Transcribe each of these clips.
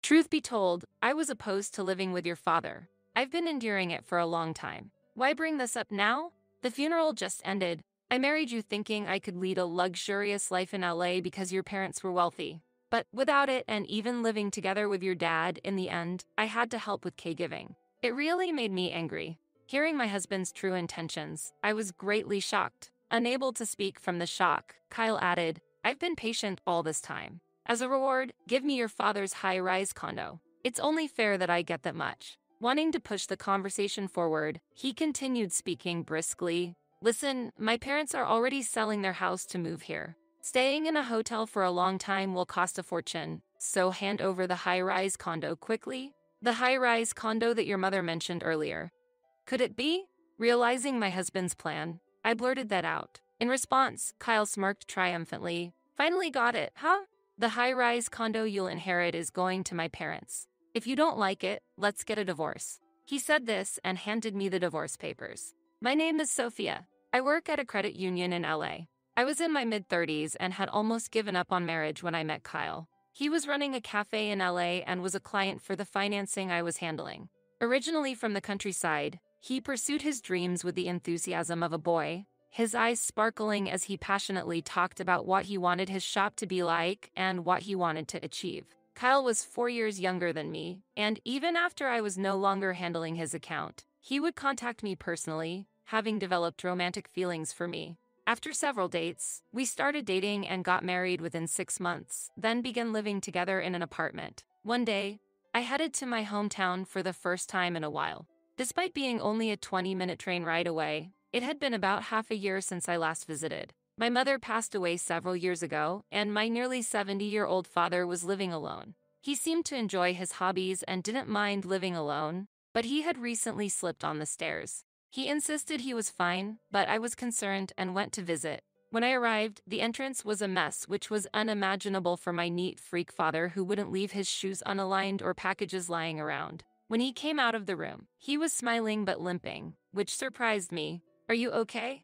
Truth be told, I was opposed to living with your father. I've been enduring it for a long time. Why bring this up now? The funeral just ended. I married you thinking I could lead a luxurious life in LA because your parents were wealthy. But without it and even living together with your dad, in the end, I had to help with caregiving. It really made me angry. Hearing my husband's true intentions, I was greatly shocked. Unable to speak from the shock, Kyle added, I've been patient all this time. As a reward, give me your father's high-rise condo. It's only fair that I get that much. Wanting to push the conversation forward, he continued speaking briskly. Listen, my parents are already selling their house to move here. Staying in a hotel for a long time will cost a fortune, so hand over the high-rise condo quickly. The high-rise condo that your mother mentioned earlier. Could it be? Realizing my husband's plan, I blurted that out. In response, Kyle smirked triumphantly. Finally got it, huh? The high-rise condo you'll inherit is going to my parents. If you don't like it, let's get a divorce. He said this and handed me the divorce papers. My name is Sophia. I work at a credit union in LA. I was in my mid-30s and had almost given up on marriage when I met Kyle. He was running a cafe in LA and was a client for the financing I was handling. Originally from the countryside, he pursued his dreams with the enthusiasm of a boy, his eyes sparkling as he passionately talked about what he wanted his shop to be like and what he wanted to achieve. Kyle was 4 years younger than me, and even after I was no longer handling his account, he would contact me personally, having developed romantic feelings for me. After several dates, we started dating and got married within 6 months, then began living together in an apartment. One day, I headed to my hometown for the first time in a while. Despite being only a 20-minute train ride away, it had been about half a year since I last visited. My mother passed away several years ago, and my nearly 70-year-old father was living alone. He seemed to enjoy his hobbies and didn't mind living alone, but he had recently slipped on the stairs. He insisted he was fine, but I was concerned and went to visit. When I arrived, the entrance was a mess, which was unimaginable for my neat freak father who wouldn't leave his shoes unaligned or packages lying around. When he came out of the room, he was smiling but limping, which surprised me. Are you okay?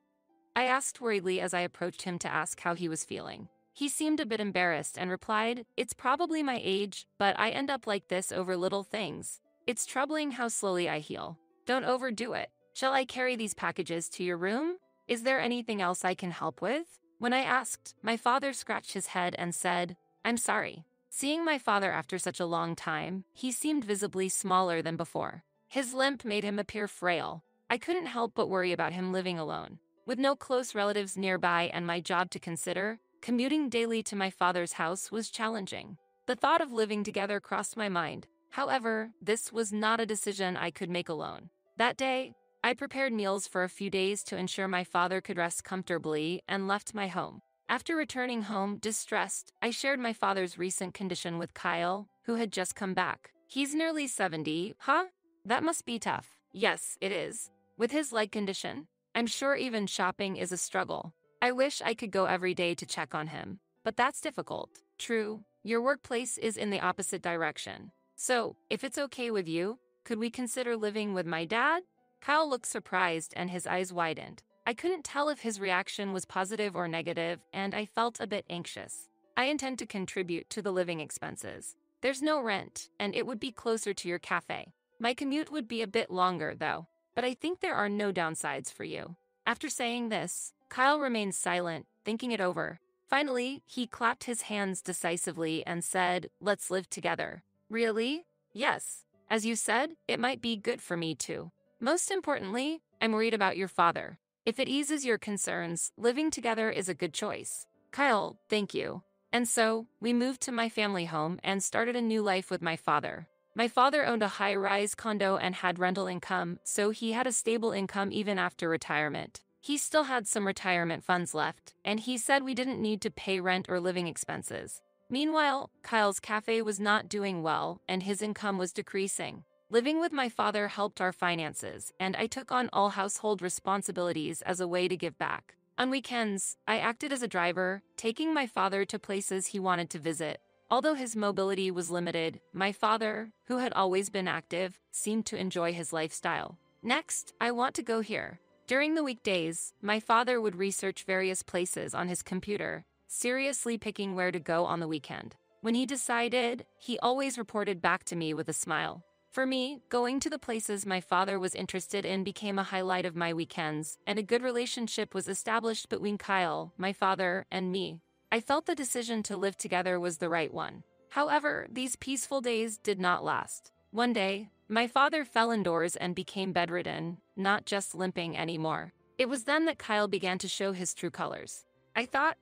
I asked worriedly as I approached him to ask how he was feeling. He seemed a bit embarrassed and replied, It's probably my age, but I end up like this over little things. It's troubling how slowly I heal. Don't overdo it. Shall I carry these packages to your room? Is there anything else I can help with? When I asked, my father scratched his head and said, I'm sorry. Seeing my father after such a long time, he seemed visibly smaller than before. His limp made him appear frail. I couldn't help but worry about him living alone. With no close relatives nearby and my job to consider, commuting daily to my father's house was challenging. The thought of living together crossed my mind. However, this was not a decision I could make alone. That day, I prepared meals for a few days to ensure my father could rest comfortably and left my home. After returning home distressed, I shared my father's recent condition with Kyle, who had just come back. He's nearly 70, huh? That must be tough. Yes, it is. With his leg condition, I'm sure even shopping is a struggle. I wish I could go every day to check on him, but that's difficult. True, your workplace is in the opposite direction. So, if it's okay with you, could we consider living with my dad? Kyle looked surprised and his eyes widened. I couldn't tell if his reaction was positive or negative, and I felt a bit anxious. I intend to contribute to the living expenses. There's no rent, and it would be closer to your cafe. My commute would be a bit longer, though, but I think there are no downsides for you. After saying this, Kyle remained silent, thinking it over. Finally, he clapped his hands decisively and said, Let's live together. Really? Yes. As you said, it might be good for me too. Most importantly, I'm worried about your father. If it eases your concerns, living together is a good choice. Kyle, thank you. And so, we moved to my family home and started a new life with my father. My father owned a high-rise condo and had rental income, so he had a stable income even after retirement. He still had some retirement funds left, and he said we didn't need to pay rent or living expenses. Meanwhile, Kyle's cafe was not doing well, and his income was decreasing. Living with my father helped our finances, and I took on all household responsibilities as a way to give back. On weekends, I acted as a driver, taking my father to places he wanted to visit. Although his mobility was limited, my father, who had always been active, seemed to enjoy his lifestyle. Next, I want to go here. During the weekdays, my father would research various places on his computer, seriously picking where to go on the weekend. When he decided, he always reported back to me with a smile. For me, going to the places my father was interested in became a highlight of my weekends, and a good relationship was established between Kyle, my father, and me. I felt the decision to live together was the right one. However, these peaceful days did not last. One day, my father fell indoors and became bedridden, not just limping anymore. It was then that Kyle began to show his true colors. I thought,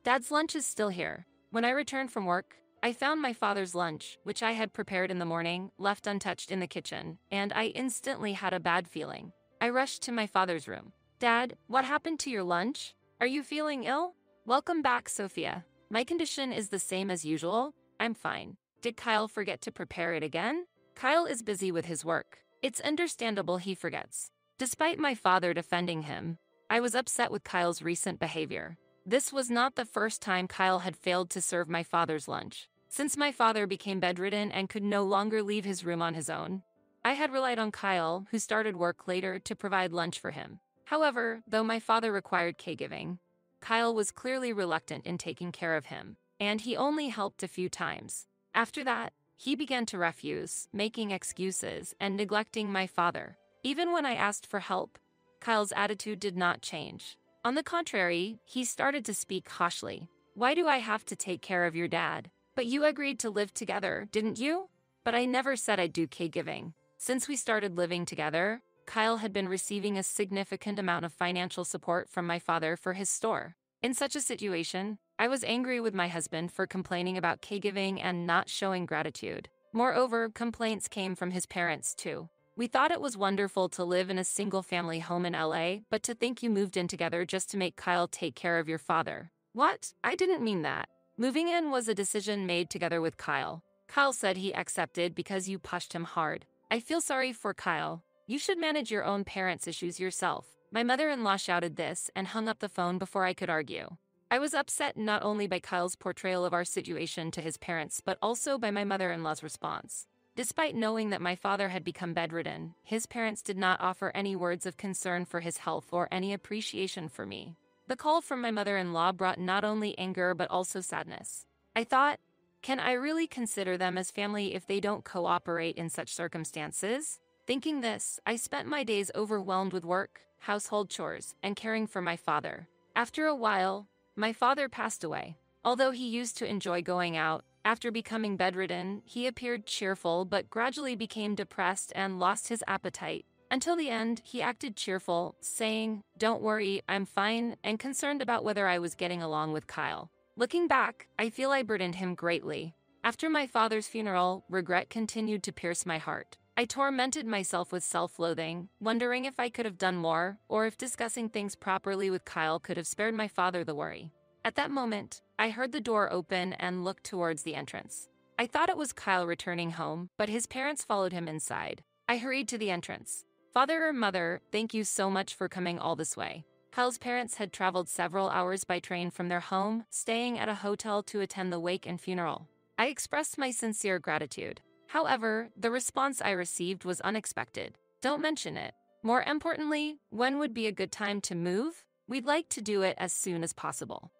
Dad's lunch is still here. When I returned from work, I found my father's lunch, which I had prepared in the morning, left untouched in the kitchen, and I instantly had a bad feeling. I rushed to my father's room. Dad, what happened to your lunch? Are you feeling ill? Welcome back, Sophia. My condition is the same as usual. I'm fine. Did Kyle forget to prepare it again? Kyle is busy with his work. It's understandable he forgets. Despite my father defending him, I was upset with Kyle's recent behavior. This was not the first time Kyle had failed to serve my father's lunch. Since my father became bedridden and could no longer leave his room on his own, I had relied on Kyle, who started work later, to provide lunch for him. However, though my father required caregiving, Kyle was clearly reluctant in taking care of him, and he only helped a few times. After that, he began to refuse, making excuses, and neglecting my father. Even when I asked for help, Kyle's attitude did not change. On the contrary, he started to speak harshly. Why do I have to take care of your dad? But you agreed to live together, didn't you? But I never said I'd do caregiving. Since we started living together, Kyle had been receiving a significant amount of financial support from my father for his store. In such a situation, I was angry with my husband for complaining about caregiving and not showing gratitude. Moreover, complaints came from his parents too. We thought it was wonderful to live in a single-family home in LA, but to think you moved in together just to make Kyle take care of your father. What? I didn't mean that. Moving in was a decision made together with Kyle. Kyle said he accepted because you pushed him hard. I feel sorry for Kyle. You should manage your own parents' issues yourself. My mother-in-law shouted this and hung up the phone before I could argue. I was upset not only by Kyle's portrayal of our situation to his parents, but also by my mother-in-law's response. Despite knowing that my father had become bedridden, his parents did not offer any words of concern for his health or any appreciation for me. The call from my mother-in-law brought not only anger but also sadness. I thought, can I really consider them as family if they don't cooperate in such circumstances? Thinking this, I spent my days overwhelmed with work, household chores, and caring for my father. After a while, my father passed away. Although he used to enjoy going out, after becoming bedridden, he appeared cheerful but gradually became depressed and lost his appetite. Until the end, he acted cheerful, saying, "Don't worry, I'm fine," and concerned about whether I was getting along with Kyle. Looking back, I feel I burdened him greatly. After my father's funeral, regret continued to pierce my heart. I tormented myself with self-loathing, wondering if I could have done more, or if discussing things properly with Kyle could have spared my father the worry. At that moment, I heard the door open and looked towards the entrance. I thought it was Kyle returning home, but his parents followed him inside. I hurried to the entrance. "Father or mother, thank you so much for coming all this way." Kyle's parents had traveled several hours by train from their home, staying at a hotel to attend the wake and funeral. I expressed my sincere gratitude. However, the response I received was unexpected. "Don't mention it. More importantly, when would be a good time to move? We'd like to do it as soon as possible."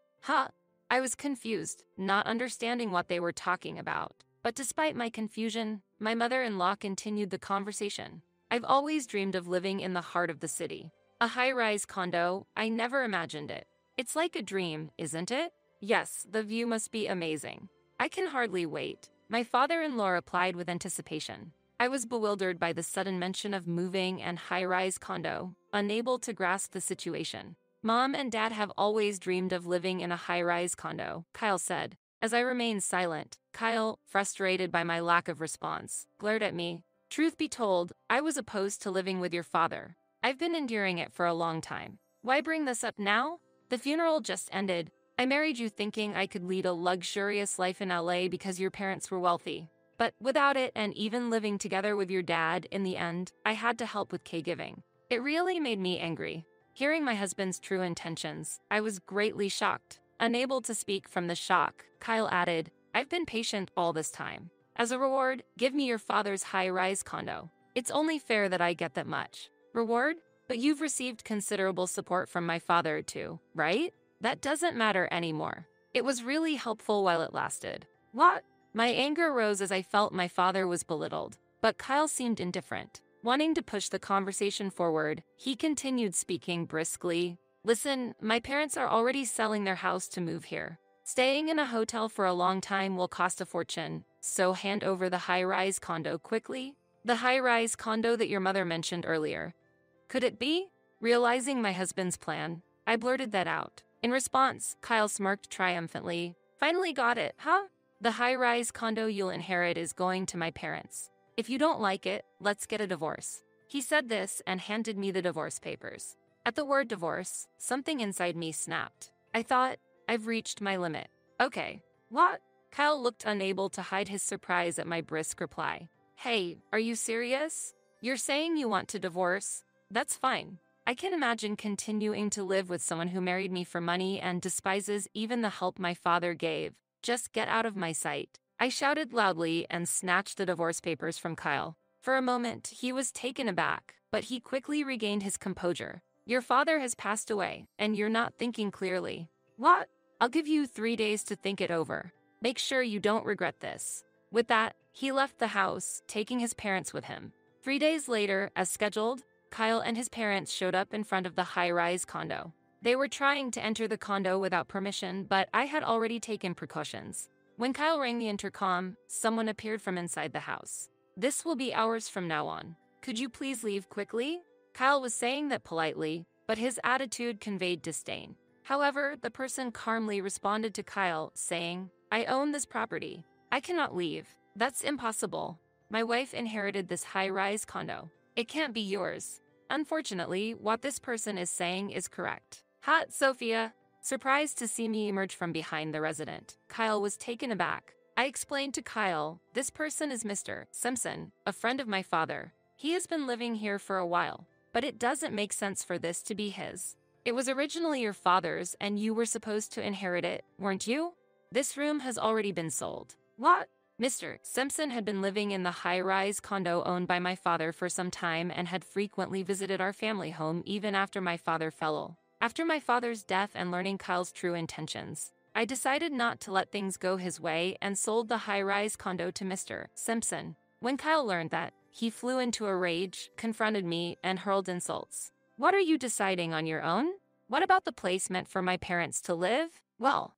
I was confused, not understanding what they were talking about. But despite my confusion, my mother-in-law continued the conversation. "I've always dreamed of living in the heart of the city. A high-rise condo, I never imagined it. It's like a dream, isn't it? Yes, the view must be amazing. I can hardly wait." My father-in-law replied with anticipation. I was bewildered by the sudden mention of moving and high-rise condo, unable to grasp the situation. "Mom and Dad have always dreamed of living in a high-rise condo," Kyle said. As I remained silent, Kyle, frustrated by my lack of response, glared at me. "Truth be told, I was opposed to living with your father. I've been enduring it for a long time. Why bring this up now? The funeral just ended. I married you thinking I could lead a luxurious life in LA because your parents were wealthy. But without it and even living together with your dad, in the end, I had to help with caregiving. It really made me angry." Hearing my husband's true intentions, I was greatly shocked. Unable to speak from the shock, Kyle added, "I've been patient all this time. As a reward, give me your father's high-rise condo. It's only fair that I get that much." "Reward? But you've received considerable support from my father too, right? That doesn't matter anymore. It was really helpful while it lasted. What? My anger rose as I felt my father was belittled, but Kyle seemed indifferent. Wanting to push the conversation forward, he continued speaking briskly. Listen, my parents are already selling their house to move here. Staying in a hotel for a long time will cost a fortune, so hand over the high-rise condo quickly. The high-rise condo that your mother mentioned earlier. Could it be? Realizing my husband's plan, I blurted that out. In response, Kyle smirked triumphantly. Finally got it, huh? The high-rise condo you'll inherit is going to my parents. If you don't like it, let's get a divorce. He said this and handed me the divorce papers. At the word divorce, something inside me snapped. I thought, I've reached my limit. Okay. What? Kyle looked unable to hide his surprise at my brisk reply. Hey, are you serious? You're saying you want to divorce? That's fine. I can imagine continuing to live with someone who married me for money and despises even the help my father gave. Just get out of my sight. I shouted loudly and snatched the divorce papers from Kyle. For a moment, he was taken aback, but he quickly regained his composure. Your father has passed away, and you're not thinking clearly. What? I'll give you 3 days to think it over. Make sure you don't regret this. With that, he left the house, taking his parents with him. 3 days later, as scheduled, Kyle and his parents showed up in front of the high-rise condo. They were trying to enter the condo without permission, but I had already taken precautions. When Kyle rang the intercom, someone appeared from inside the house. This will be hours from now on. Could you please leave quickly? Kyle was saying that politely, but his attitude conveyed disdain. However, the person calmly responded to Kyle, saying, I own this property. I cannot leave. That's impossible. My wife inherited this high-rise condo. It can't be yours. Unfortunately, what this person is saying is correct. Hot Sophia. Surprised to see me emerge from behind the resident, Kyle was taken aback. I explained to Kyle, this person is Mr. Simpson, a friend of my father. He has been living here for a while, but it doesn't make sense for this to be his. It was originally your father's and you were supposed to inherit it, weren't you? This room has already been sold. What? Mr. Simpson had been living in the high-rise condo owned by my father for some time and had frequently visited our family home even after my father fell ill. After my father's death and learning Kyle's true intentions, I decided not to let things go his way and sold the high-rise condo to Mr. Simpson. When Kyle learned that, he flew into a rage, confronted me, and hurled insults. What are you deciding on your own? What about the place meant for my parents to live? Well,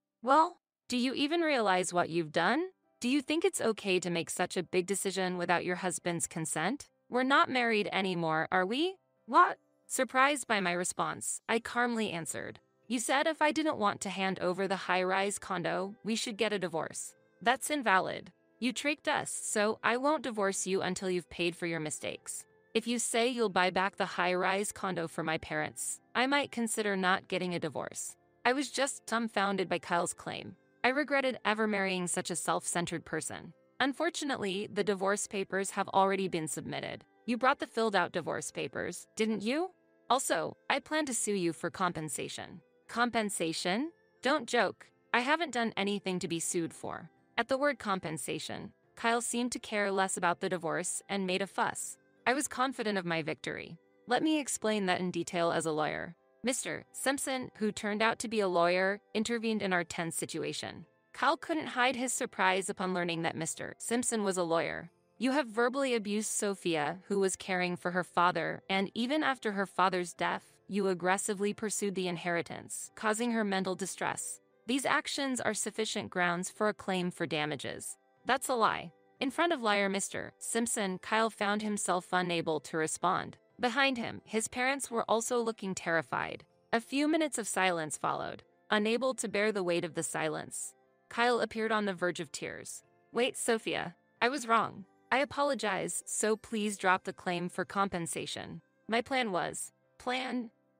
do you even realize what you've done? Do you think it's okay to make such a big decision without your husband's consent? We're not married anymore, are we? What? Surprised by my response, I calmly answered. You said if I didn't want to hand over the high-rise condo, we should get a divorce. That's invalid. You tricked us, so I won't divorce you until you've paid for your mistakes. If you say you'll buy back the high-rise condo for my parents, I might consider not getting a divorce. I was just dumbfounded by Kyle's claim. I regretted ever marrying such a self-centered person. Unfortunately, the divorce papers have already been submitted. You brought the filled-out divorce papers, didn't you? Also, I plan to sue you for compensation. Compensation? Don't joke. I haven't done anything to be sued for. At the word compensation, Kyle seemed to care less about the divorce and made a fuss. I was confident of my victory. Let me explain that in detail as a lawyer. Mr. Simpson, who turned out to be a lawyer, intervened in our tense situation. Kyle couldn't hide his surprise upon learning that Mr. Simpson was a lawyer. You have verbally abused Sophia, who was caring for her father, and even after her father's death, you aggressively pursued the inheritance, causing her mental distress. These actions are sufficient grounds for a claim for damages. That's a lie. In front of liar Mr. Simpson, Kyle found himself unable to respond. Behind him, his parents were also looking terrified. A few minutes of silence followed. Unable to bear the weight of the silence, Kyle appeared on the verge of tears. Wait, Sophia. I was wrong. I apologize, so please drop the claim for compensation. My plan was,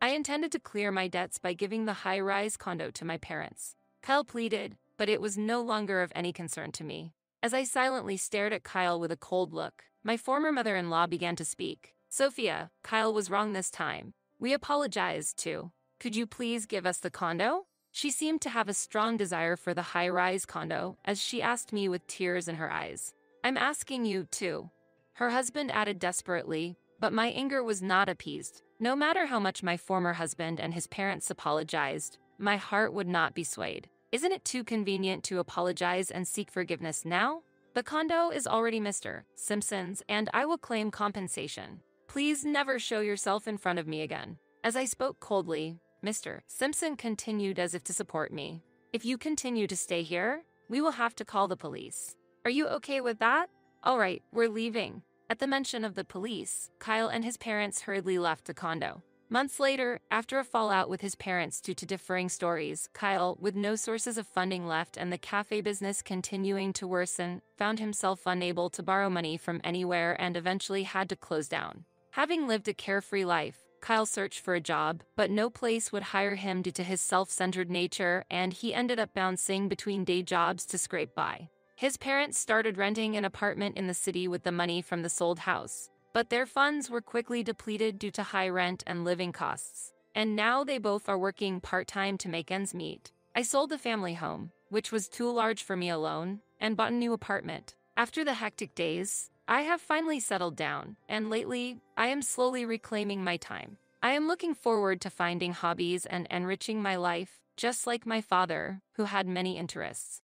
I intended to clear my debts by giving the high-rise condo to my parents. Kyle pleaded, but it was no longer of any concern to me. As I silently stared at Kyle with a cold look, my former mother-in-law began to speak. Sophia, Kyle was wrong this time. We apologize, too. Could you please give us the condo? She seemed to have a strong desire for the high-rise condo, as she asked me with tears in her eyes. I'm asking you, too. Her husband added desperately, but my anger was not appeased. No matter how much my former husband and his parents apologized, my heart would not be swayed. Isn't it too convenient to apologize and seek forgiveness now? The condo is already Mr. Simpson's, and I will claim compensation. Please never show yourself in front of me again. As I spoke coldly, Mr. Simpson continued as if to support me. If you continue to stay here, we will have to call the police. Are you okay with that? All right, we're leaving. At the mention of the police, Kyle and his parents hurriedly left the condo. Months later, after a fallout with his parents due to differing stories, Kyle, with no sources of funding left and the cafe business continuing to worsen, found himself unable to borrow money from anywhere and eventually had to close down. Having lived a carefree life, Kyle searched for a job, but no place would hire him due to his self-centered nature, and he ended up bouncing between day jobs to scrape by. His parents started renting an apartment in the city with the money from the sold house, but their funds were quickly depleted due to high rent and living costs, and now they both are working part-time to make ends meet. I sold the family home, which was too large for me alone, and bought a new apartment. After the hectic days, I have finally settled down, and lately, I am slowly reclaiming my time. I am looking forward to finding hobbies and enriching my life, just like my father, who had many interests.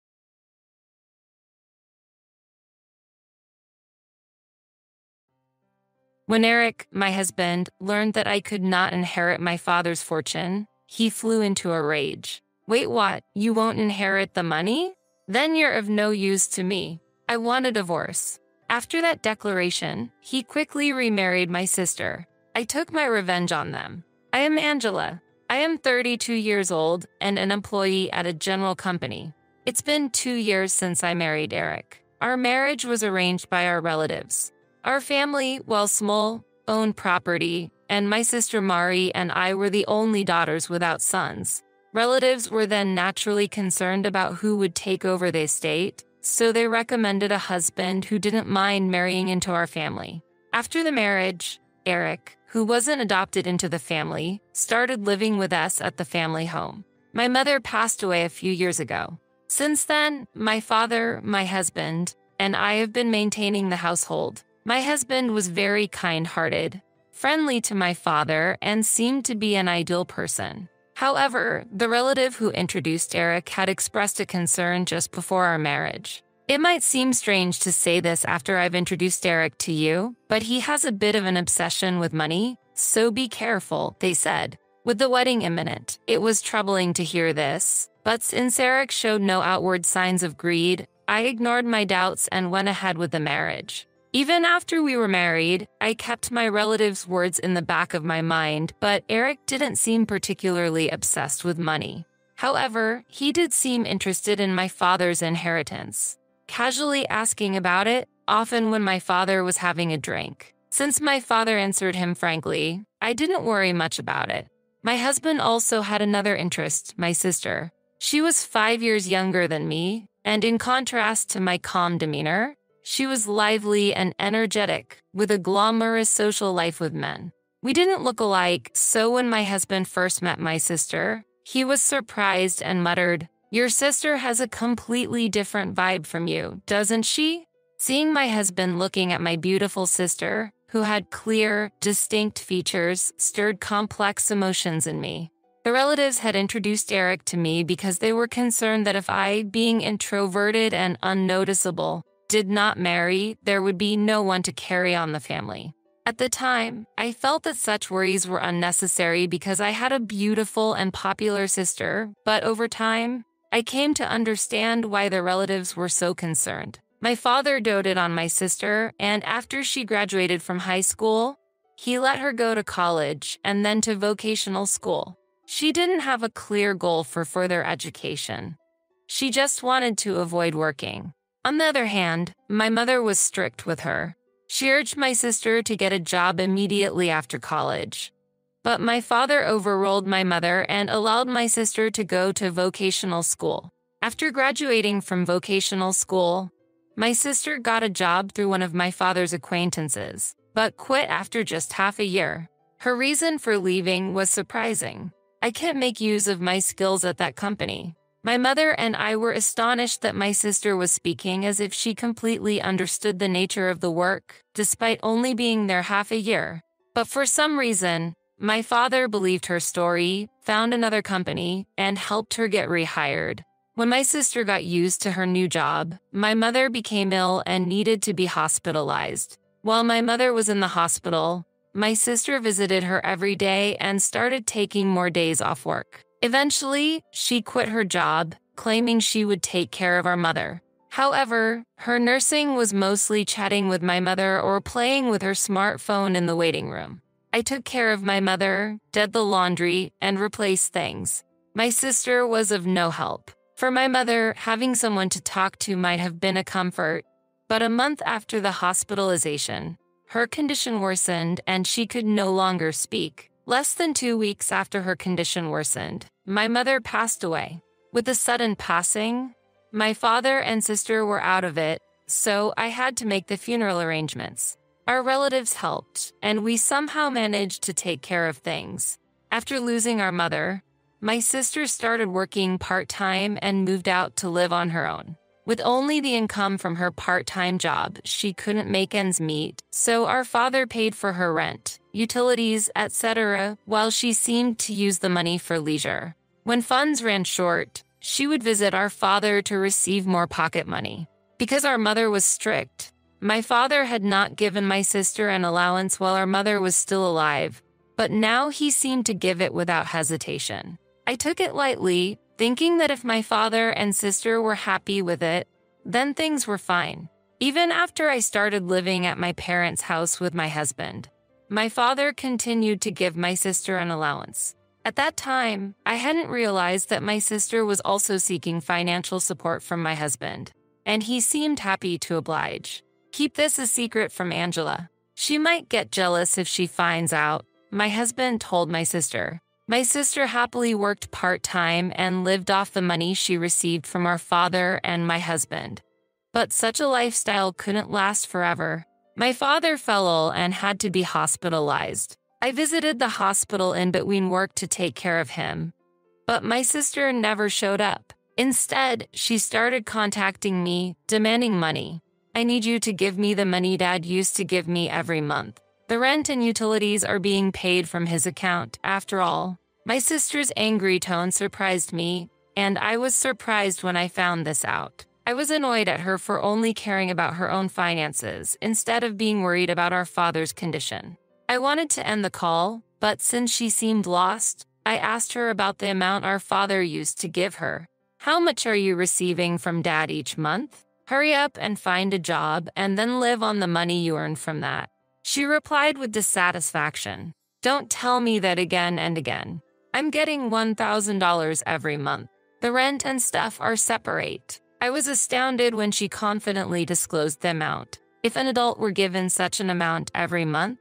When Eric, my husband, learned that I could not inherit my father's fortune, he flew into a rage. Wait, what? You won't inherit the money? Then you're of no use to me. I want a divorce. After that declaration, he quickly remarried my sister. I took my revenge on them. I am Angela. I am 32 years old and an employee at a general company. It's been 2 years since I married Eric. Our marriage was arranged by our relatives. Our family, while small, owned property, and my sister Mari and I were the only daughters without sons. Relatives were then naturally concerned about who would take over the estate, so they recommended a husband who didn't mind marrying into our family. After the marriage, Eric, who wasn't adopted into the family, started living with us at the family home. My mother passed away a few years ago. Since then, my father, my husband, and I have been maintaining the household. My husband was very kind-hearted, friendly to my father, and seemed to be an ideal person. However, the relative who introduced Eric had expressed a concern just before our marriage. It might seem strange to say this after I've introduced Eric to you, but he has a bit of an obsession with money, so be careful, they said. With the wedding imminent, it was troubling to hear this, but since Eric showed no outward signs of greed, I ignored my doubts and went ahead with the marriage. Even after we were married, I kept my relative's words in the back of my mind, but Eric didn't seem particularly obsessed with money. However, he did seem interested in my father's inheritance, casually asking about it, often when my father was having a drink. Since my father answered him frankly, I didn't worry much about it. My husband also had another interest, my sister. She was 5 years younger than me, and in contrast to my calm demeanor, she was lively and energetic, with a glamorous social life with men. We didn't look alike, so when my husband first met my sister, he was surprised and muttered, "Your sister has a completely different vibe from you, doesn't she?" Seeing my husband looking at my beautiful sister, who had clear, distinct features, stirred complex emotions in me. The relatives had introduced Eric to me because they were concerned that if I, being introverted and unnoticeable, did not marry, there would be no one to carry on the family. At the time, I felt that such worries were unnecessary because I had a beautiful and popular sister, but over time, I came to understand why the relatives were so concerned. My father doted on my sister, and after she graduated from high school, he let her go to college and then to vocational school. She didn't have a clear goal for further education. She just wanted to avoid working. On the other hand, my mother was strict with her. She urged my sister to get a job immediately after college. But my father overruled my mother and allowed my sister to go to vocational school. After graduating from vocational school, my sister got a job through one of my father's acquaintances, but quit after just half a year. Her reason for leaving was surprising. I can't make use of my skills at that company. My mother and I were astonished that my sister was speaking as if she completely understood the nature of the work, despite only being there half a year. But for some reason, my father believed her story, found another company, and helped her get rehired. When my sister got used to her new job, my mother became ill and needed to be hospitalized. While my mother was in the hospital, my sister visited her every day and started taking more days off work. Eventually, she quit her job, claiming she would take care of our mother. However, her nursing was mostly chatting with my mother or playing with her smartphone in the waiting room. I took care of my mother, did the laundry, and replaced things. My sister was of no help. For my mother, having someone to talk to might have been a comfort, but a month after the hospitalization, her condition worsened and she could no longer speak. Less than 2 weeks after her condition worsened, my mother passed away. With the sudden passing, my father and sister were out of it, so I had to make the funeral arrangements. Our relatives helped, and we somehow managed to take care of things. After losing our mother, my sister started working part-time and moved out to live on her own. With only the income from her part-time job, she couldn't make ends meet, so our father paid for her rent, utilities, etc., while she seemed to use the money for leisure. When funds ran short, she would visit our father to receive more pocket money. Because our mother was strict, my father had not given my sister an allowance while our mother was still alive, but now he seemed to give it without hesitation. I took it lightly, thinking that if my father and sister were happy with it, then things were fine. Even after I started living at my parents' house with my husband, my father continued to give my sister an allowance. At that time, I hadn't realized that my sister was also seeking financial support from my husband, and he seemed happy to oblige. Keep this a secret from Angela. She might get jealous if she finds out, my husband told my sister. My sister happily worked part-time and lived off the money she received from our father and my husband. But such a lifestyle couldn't last forever. My father fell ill and had to be hospitalized. I visited the hospital in between work to take care of him, but my sister never showed up. Instead, she started contacting me, demanding money. I need you to give me the money Dad used to give me every month. The rent and utilities are being paid from his account, after all. My sister's angry tone surprised me, and I was surprised when I found this out. I was annoyed at her for only caring about her own finances, instead of being worried about our father's condition. I wanted to end the call, but since she seemed lost, I asked her about the amount our father used to give her. How much are you receiving from Dad each month? Hurry up and find a job, and then live on the money you earn from that. She replied with dissatisfaction. Don't tell me that again and again. I'm getting $1,000 every month. The rent and stuff are separate. I was astounded when she confidently disclosed the amount. If an adult were given such an amount every month,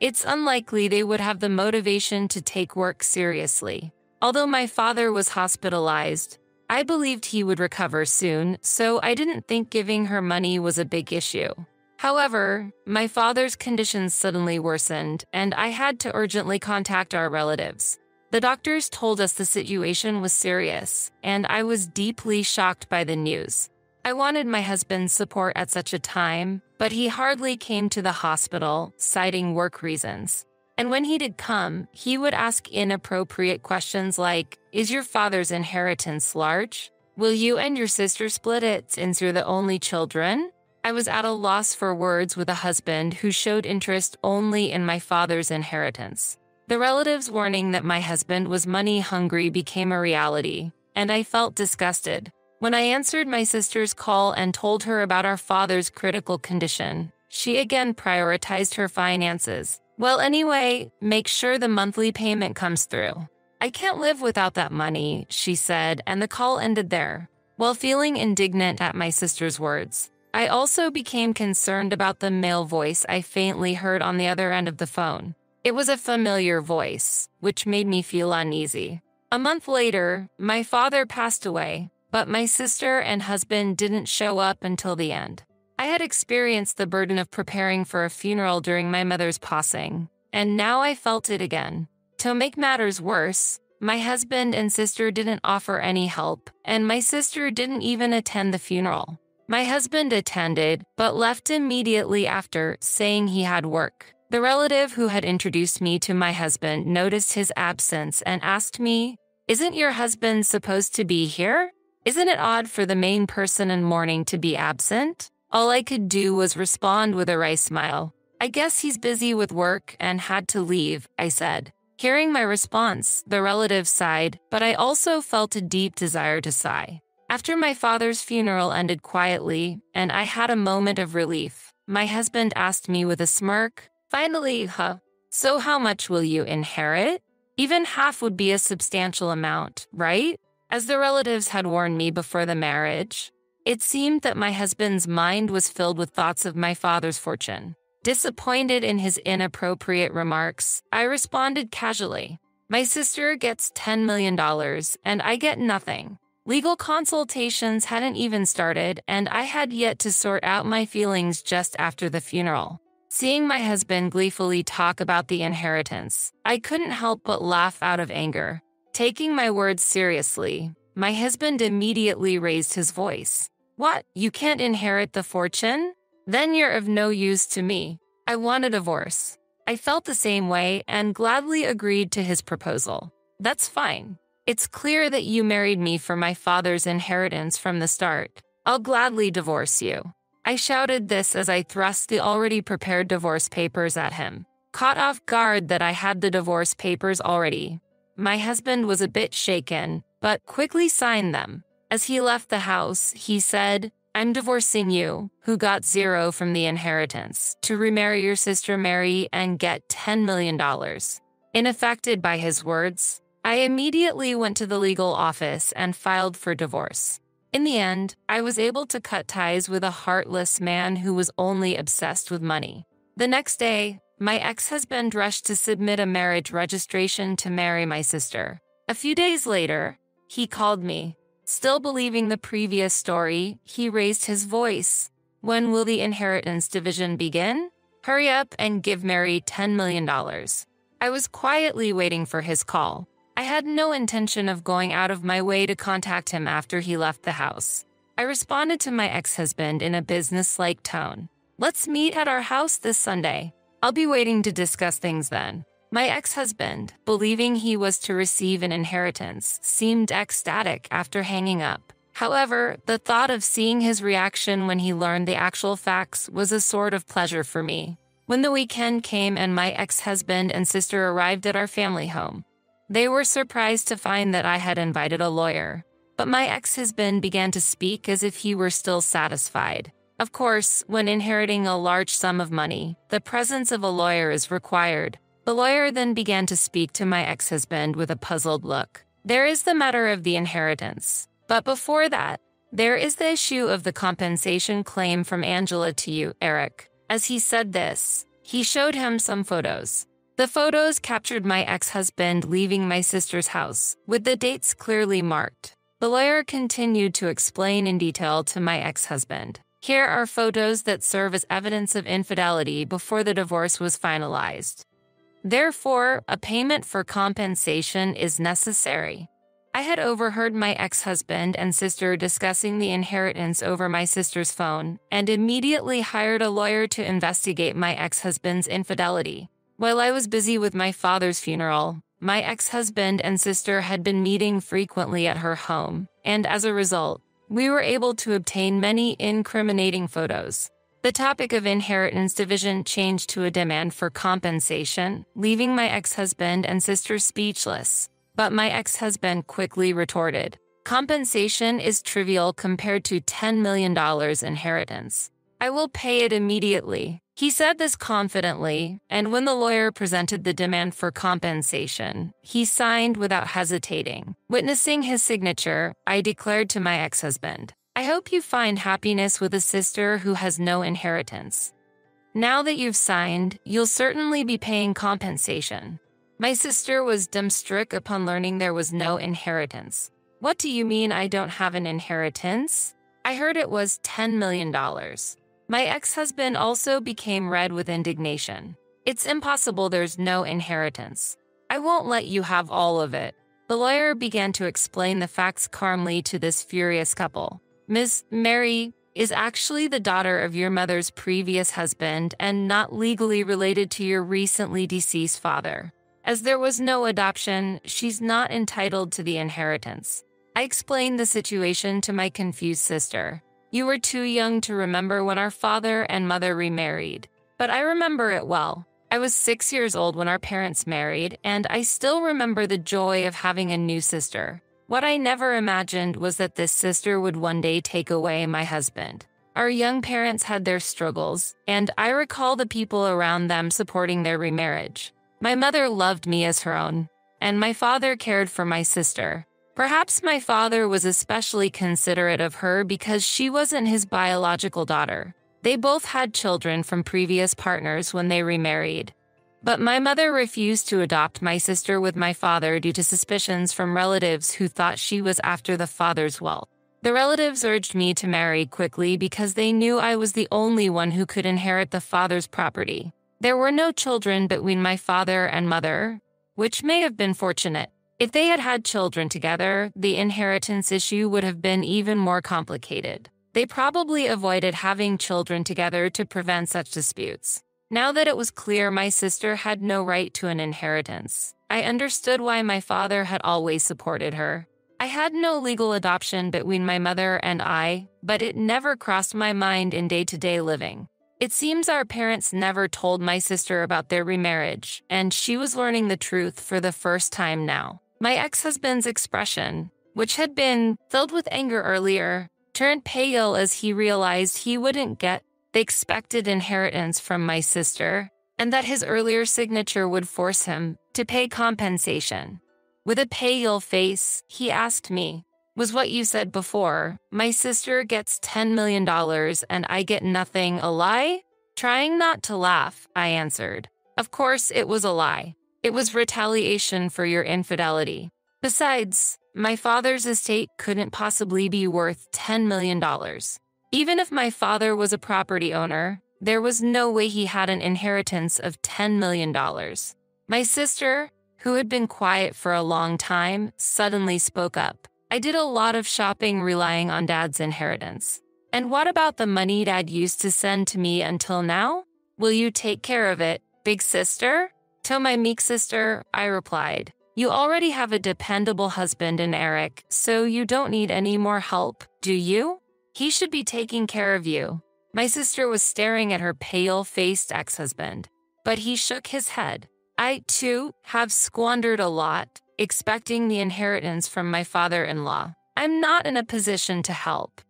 it's unlikely they would have the motivation to take work seriously. Although my father was hospitalized, I believed he would recover soon, so I didn't think giving her money was a big issue. However, my father's condition suddenly worsened, and I had to urgently contact our relatives. The doctors told us the situation was serious, and I was deeply shocked by the news. I wanted my husband's support at such a time, but he hardly came to the hospital, citing work reasons. And when he did come, he would ask inappropriate questions like, "Is your father's inheritance large? Will you and your sister split it since you're the only children?" I was at a loss for words with a husband who showed interest only in my father's inheritance. The relatives' warning that my husband was money-hungry became a reality, and I felt disgusted. When I answered my sister's call and told her about our father's critical condition, she again prioritized her finances. "Well, anyway, make sure the monthly payment comes through." "I can't live without that money," she said, and the call ended there. While feeling indignant at my sister's words, I also became concerned about the male voice I faintly heard on the other end of the phone. It was a familiar voice, which made me feel uneasy. A month later, my father passed away, but my sister and husband didn't show up until the end. I had experienced the burden of preparing for a funeral during my mother's passing, and now I felt it again. To make matters worse, my husband and sister didn't offer any help, and my sister didn't even attend the funeral. My husband attended, but left immediately after, saying he had work. The relative who had introduced me to my husband noticed his absence and asked me, "Isn't your husband supposed to be here?" Isn't it odd for the main person in mourning to be absent? All I could do was respond with a wry smile. I guess he's busy with work and had to leave, I said. Hearing my response, the relative sighed, but I also felt a deep desire to sigh. After my father's funeral ended quietly, and I had a moment of relief, my husband asked me with a smirk, "Finally, huh? So how much will you inherit? Even half would be a substantial amount, right?" As the relatives had warned me before the marriage, it seemed that my husband's mind was filled with thoughts of my father's fortune. Disappointed in his inappropriate remarks, I responded casually, "My sister gets $10 million, and I get nothing." Legal consultations hadn't even started, and I had yet to sort out my feelings just after the funeral. Seeing my husband gleefully talk about the inheritance, I couldn't help but laugh out of anger. Taking my words seriously, my husband immediately raised his voice. "What, you can't inherit the fortune? Then you're of no use to me. I want a divorce." I felt the same way and gladly agreed to his proposal. "That's fine. It's clear that you married me for my father's inheritance from the start. I'll gladly divorce you." I shouted this as I thrust the already prepared divorce papers at him. Caught off guard that I had the divorce papers already, my husband was a bit shaken, but quickly signed them. As he left the house, he said, "I'm divorcing you, who got zero from the inheritance, to remarry your sister Mary and get $10 million. Unaffected by his words, I immediately went to the legal office and filed for divorce. In the end, I was able to cut ties with a heartless man who was only obsessed with money. The next day, my ex-husband rushed to submit a marriage registration to marry my sister. A few days later, he called me. Still believing the previous story, he raised his voice. "When will the inheritance division begin? Hurry up and give Mary $10 million. I was quietly waiting for his call. I had no intention of going out of my way to contact him after he left the house. I responded to my ex-husband in a business-like tone. "Let's meet at our house this Sunday. I'll be waiting to discuss things then." My ex-husband, believing he was to receive an inheritance, seemed ecstatic after hanging up. However, the thought of seeing his reaction when he learned the actual facts was a sort of pleasure for me. When the weekend came and my ex-husband and sister arrived at our family home, they were surprised to find that I had invited a lawyer. But my ex-husband began to speak as if he were still satisfied. Of course, when inheriting a large sum of money, the presence of a lawyer is required. The lawyer then began to speak to my ex-husband with a puzzled look. "There is the matter of the inheritance. But before that, there is the issue of the compensation claim from Angela to you, Eric." As he said this, he showed him some photos. The photos captured my ex-husband leaving my sister's house, with the dates clearly marked. The lawyer continued to explain in detail to my ex-husband. "Here are photos that serve as evidence of infidelity before the divorce was finalized. Therefore, a payment for compensation is necessary." I had overheard my ex-husband and sister discussing the inheritance over my sister's phone and immediately hired a lawyer to investigate my ex-husband's infidelity. While I was busy with my father's funeral, my ex-husband and sister had been meeting frequently at her home, and as a result, we were able to obtain many incriminating photos. The topic of inheritance division changed to a demand for compensation, leaving my ex-husband and sister speechless. But my ex-husband quickly retorted, "Compensation is trivial compared to $10 million inheritance. I will pay it immediately." He said this confidently, and when the lawyer presented the demand for compensation, he signed without hesitating. Witnessing his signature, I declared to my ex-husband, "I hope you find happiness with a sister who has no inheritance. Now that you've signed, you'll certainly be paying compensation." My sister was dumbstruck upon learning there was no inheritance. "What do you mean I don't have an inheritance? I heard it was $10 million. My ex-husband also became red with indignation. "It's impossible, there's no inheritance. I won't let you have all of it." The lawyer began to explain the facts calmly to this furious couple. "Miss Mary is actually the daughter of your mother's previous husband and not legally related to your recently deceased father. As there was no adoption, she's not entitled to the inheritance. I explained the situation to my confused sister. You were too young to remember when our father and mother remarried, but I remember it well. I was 6 years old when our parents married, and I still remember the joy of having a new sister. What I never imagined was that this sister would one day take away my husband. Our young parents had their struggles, and I recall the people around them supporting their remarriage. My mother loved me as her own, and my father cared for my sister. Perhaps my father was especially considerate of her because she wasn't his biological daughter. They both had children from previous partners when they remarried. But my mother refused to adopt my sister with my father due to suspicions from relatives who thought she was after the father's wealth. The relatives urged me to marry quickly because they knew I was the only one who could inherit the father's property. There were no children between my father and mother, which may have been fortunate. If they had had children together, the inheritance issue would have been even more complicated. They probably avoided having children together to prevent such disputes. Now that it was clear my sister had no right to an inheritance, I understood why my father had always supported her. I had no legal adoption between my mother and I, but it never crossed my mind in day-to-day living. It seems our parents never told my sister about their remarriage, and she was learning the truth for the first time now. My ex-husband's expression, which had been filled with anger earlier, turned pale as he realized he wouldn't get the expected inheritance from my sister, and that his earlier signature would force him to pay compensation. With a pale face, he asked me, "Was what you said before, my sister gets $10 million and I get nothing, a lie?" Trying not to laugh, I answered, "Of course it was a lie. It was retaliation for your infidelity. Besides, my father's estate couldn't possibly be worth $10 million. Even if my father was a property owner, there was no way he had an inheritance of $10 million. My sister, who had been quiet for a long time, suddenly spoke up. "I did a lot of shopping relying on Dad's inheritance. And what about the money Dad used to send to me until now? Will you take care of it, big sister?" To my meek sister, I replied, "You already have a dependable husband in Eric, so you don't need any more help, do you? He should be taking care of you." My sister was staring at her pale-faced ex-husband, but he shook his head. I, too, have squandered a lot, expecting the inheritance from my father-in-law. I'm not in a position to help.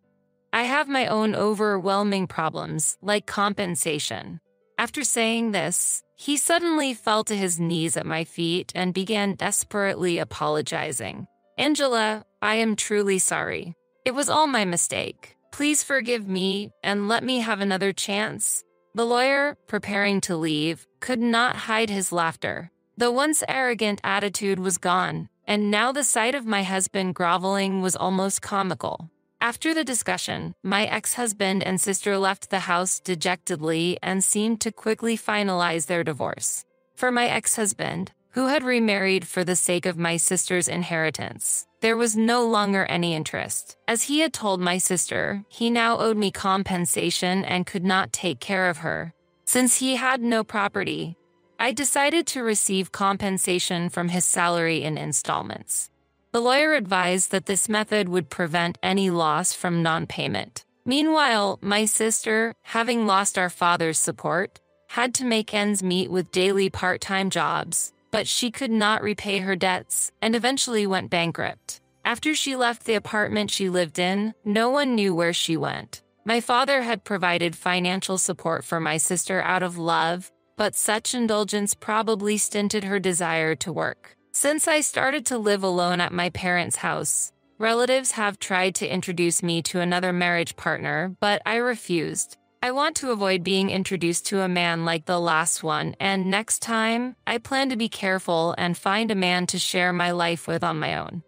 I have my own overwhelming problems, like compensation. After saying this, he suddenly fell to his knees at my feet and began desperately apologizing. "Angela, I am truly sorry. It was all my mistake. Please forgive me and let me have another chance." The lawyer, preparing to leave, could not hide his laughter. The once arrogant attitude was gone, and now the sight of my husband groveling was almost comical. After the discussion, my ex-husband and sister left the house dejectedly and seemed to quickly finalize their divorce. For my ex-husband, who had remarried for the sake of my sister's inheritance, there was no longer any interest. As he had told my sister, he now owed me compensation and could not take care of her. Since he had no property, I decided to receive compensation from his salary in installments. The lawyer advised that this method would prevent any loss from non-payment. Meanwhile, my sister, having lost our father's support, had to make ends meet with daily part-time jobs, but she could not repay her debts and eventually went bankrupt. After she left the apartment she lived in, no one knew where she went. My father had provided financial support for my sister out of love, but such indulgence probably stinted her desire to work. Since I started to live alone at my parents' house, relatives have tried to introduce me to another marriage partner, but I refused. I want to avoid being introduced to a man like the last one, and next time, I plan to be careful and find a man to share my life with on my own.